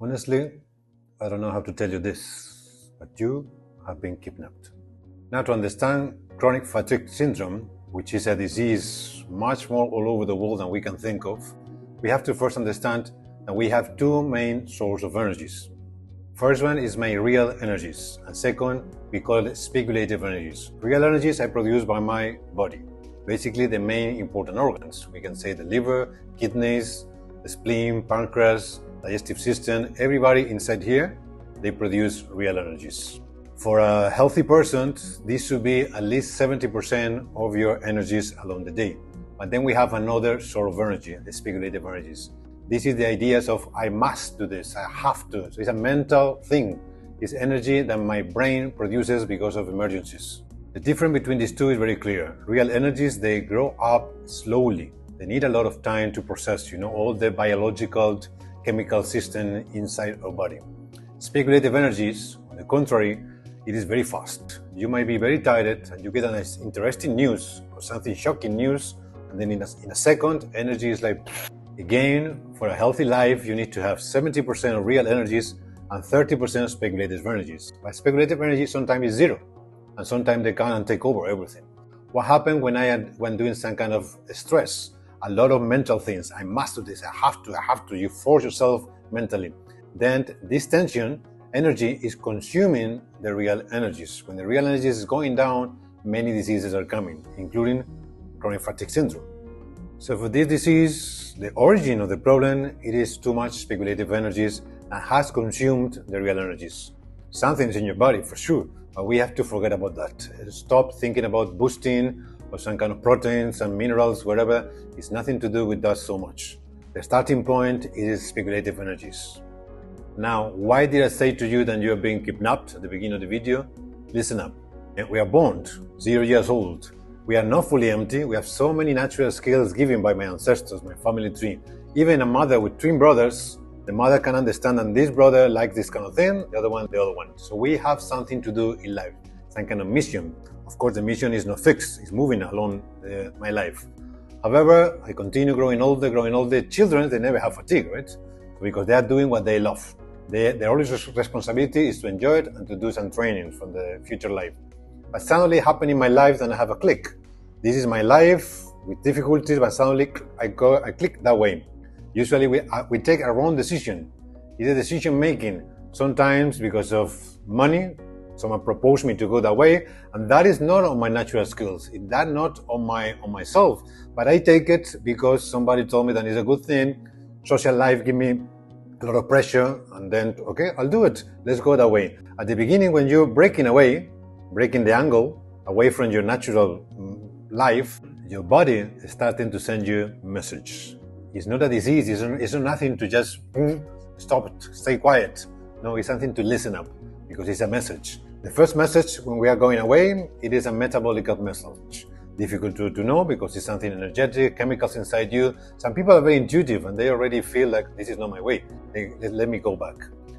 Honestly, I don't know how to tell you this, but you have been kidnapped. Now, to understand chronic fatigue syndrome, which is a disease much more all over the world than we can think of, we have to first understand that we have two main sources of energies. First one is my real energies, and second, we call it speculative energies. Real energies I produce by my body. Basically, the main important organs. We can say the liver, kidneys, the spleen, pancreas, digestive system, everybody inside here, they produce real energies. For a healthy person, this should be at least 70% of your energies along the day. But then we have another sort of energy, the speculative energies. This is the ideas of I must do this, I have to. So it's a mental thing. It's energy that my brain produces because of emergencies. The difference between these two is very clear. Real energies, they grow up slowly. They need a lot of time to process, all the biological, chemical system inside our body. Speculative energies, on the contrary, it is very fast. You might be very tired and you get an interesting news or something shocking news, and then in a second, energy is like, again, for a healthy life, you need to have 70% of real energies and 30% of speculative energies. But speculative energy sometimes is zero, and sometimes they come and take over everything. What happened when doing some kind of stress? A lot of mental things. I must do this, I have to. You force yourself mentally. Then this tension, energy is consuming the real energies. When the real energy is going down, many diseases are coming, including chronic fatigue syndrome. So for this disease, the origin of the problem, it is too much speculative energies and has consumed the real energies. Something's in your body for sure, but we have to forget about that. Stop thinking about boosting or some kind of proteins and minerals, whatever. It's nothing to do with that so much. The starting point is speculative energies. Now, why did I say to you that you are being kidnapped at the beginning of the video? Listen up. We are born 0 years old. We are not fully empty. We have so many natural skills given by my ancestors, my family tree. Even a mother with twin brothers, the mother can understand that this brother likes this kind of thing, the other one. So we have something to do in life, some kind of mission. Of course, the mission is not fixed. It's moving along my life. However, I continue growing older. Children, they never have fatigue, right? Because they are doing what they love. Their only responsibility is to enjoy it and to do some training for the future life. But suddenly happened in my life, then I have a click. This is my life with difficulties, but suddenly I click that way. Usually we take a wrong decision. It's a decision making. Sometimes because of money, someone proposed me to go that way, and that is not on my natural skills. That's not on myself. But I take it because somebody told me that it's a good thing. Social life give me a lot of pressure, and then, okay, I'll do it. Let's go that way. At the beginning, when you're breaking the angle away from your natural life, your body is starting to send you message. It's not a disease. It's not nothing to just stop it, stay quiet. No, it's something to listen up because it's a message. The first message when we are going away, it is a metabolic message. Difficult to know because it's something energetic, chemicals inside you. Some people are very intuitive and they already feel like this is not my way. Let me go back.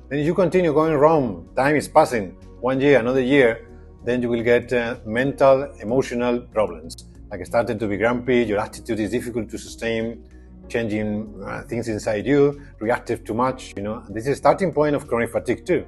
Then you continue going wrong. Time is passing. 1 year, another year. Then you will get mental, emotional problems. Like starting to be grumpy, your attitude is difficult to sustain, changing things inside you, reactive too much, And this is starting point of chronic fatigue too.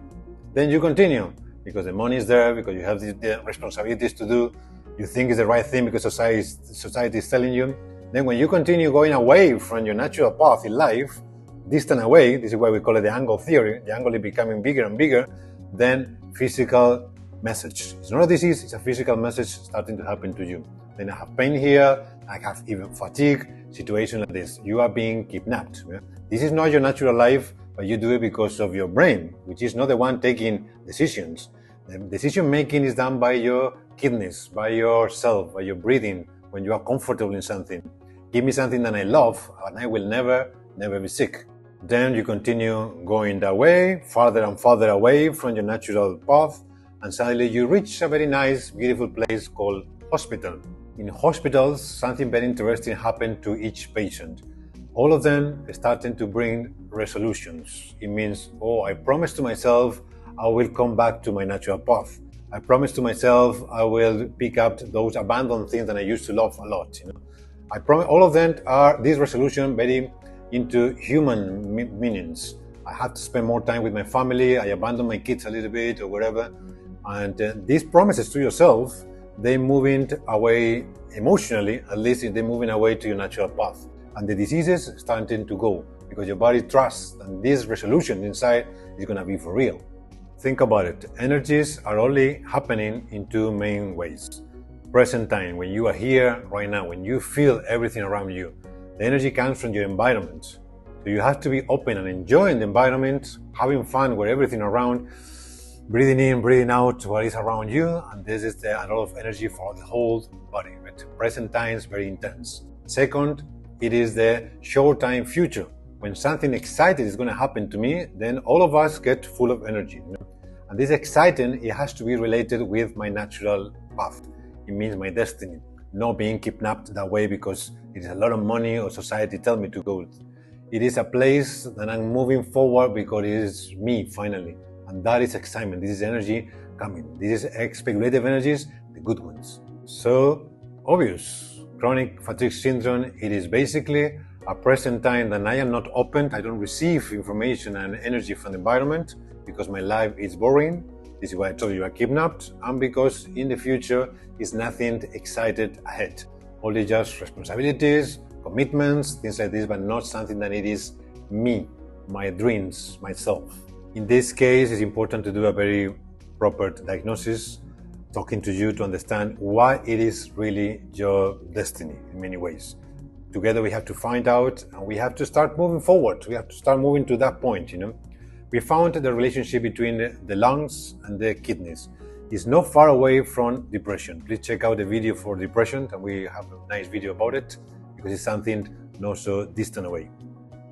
Then you continue because the money is there, because you have the responsibilities to do. You think it's the right thing because society is telling you. Then when you continue going away from your natural path in life, distant away, this is why we call it the angle theory, the angle is becoming bigger and bigger, then physical message. It's not a disease, it's a physical message starting to happen to you. Then I have pain here, I have even fatigue, situation like this. You are being kidnapped. Yeah? This is not your natural life, but you do it because of your brain, which is not the one taking decisions. The decision making is done by your kidneys, by yourself, by your breathing, when you are comfortable in something. Give me something that I love, and I will never be sick. Then you continue going that way, farther and farther away from your natural path, and suddenly you reach a very nice, beautiful place called hospital. In hospitals, something very interesting happened to each patient. All of them starting to bring resolutions. It means, I promised to myself I will come back to my natural path. I promised to myself I will pick up those abandoned things that I used to love a lot. I promise all of them are this resolution very into human meanings. I have to spend more time with my family, I abandon my kids a little bit or whatever. And these promises to yourself, they're moving away emotionally, at least they're moving away to your natural path. And the diseases starting to go because your body trusts that this resolution inside is going to be for real. Think about it. Energies are only happening in two main ways. Present time, when you are here right now, when you feel everything around you. The energy comes from your environment. So you have to be open and enjoying the environment, having fun with everything around, breathing in, breathing out what is around you, and this is a lot of energy for the whole body. But present time is very intense. Second, it is the short time future. When something exciting is going to happen to me, then all of us get full of energy. And this exciting, it has to be related with my natural path. It means my destiny, not being kidnapped that way because it is a lot of money or society tell me to go. It is a place that I'm moving forward because it is me finally. And that is excitement. This is energy coming. This is speculative energies, the good ones. So obvious. Chronic fatigue syndrome, it is basically a present time that I am not open. I don't receive information and energy from the environment because my life is boring. This is why I told you I kidnapped. And because in the future is nothing excited ahead. Only just responsibilities, commitments, things like this, but not something that it is me, my dreams, myself. In this case, it's important to do a very proper diagnosis, talking to you to understand why it is really your destiny in many ways. Together we have to find out and we have to start moving forward. We have to start moving to that point, We found the relationship between the lungs and the kidneys. It's not far away from depression. Please check out the video for depression, and we have a nice video about it because it's something not so distant away.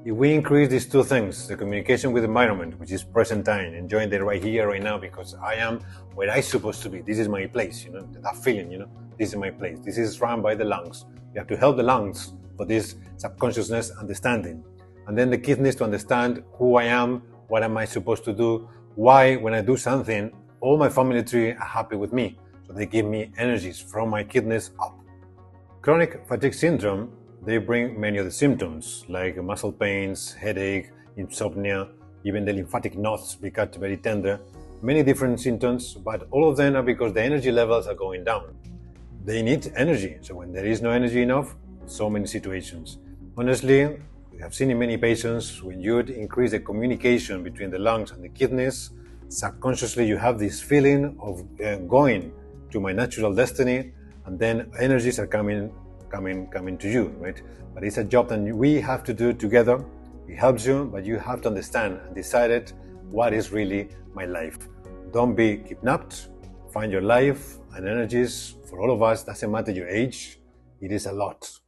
If we increase these two things, the communication with the environment, which is present time, enjoying it right here, right now, because I am where I'm supposed to be. This is my place, that feeling, this is my place. This is run by the lungs. You have to help the lungs for this subconsciousness understanding. And then the kidneys to understand who I am, what am I supposed to do, why when I do something, all my family tree are happy with me. So they give me energies from my kidneys up. Chronic fatigue syndrome, they bring many of the symptoms like muscle pains, headache, insomnia, even the lymphatic knots become very tender. Many different symptoms, but all of them are because the energy levels are going down. They need energy, so when there is no energy enough, so many situations. Honestly, we have seen in many patients, when you increase the communication between the lungs and the kidneys, subconsciously you have this feeling of going to my natural destiny, and then energies are coming to you, right? But it's a job that we have to do together. It helps you, but you have to understand and decide what is really my life. Don't be kidnapped. Find your life and energies. For all of us, doesn't matter your age, it is a lot.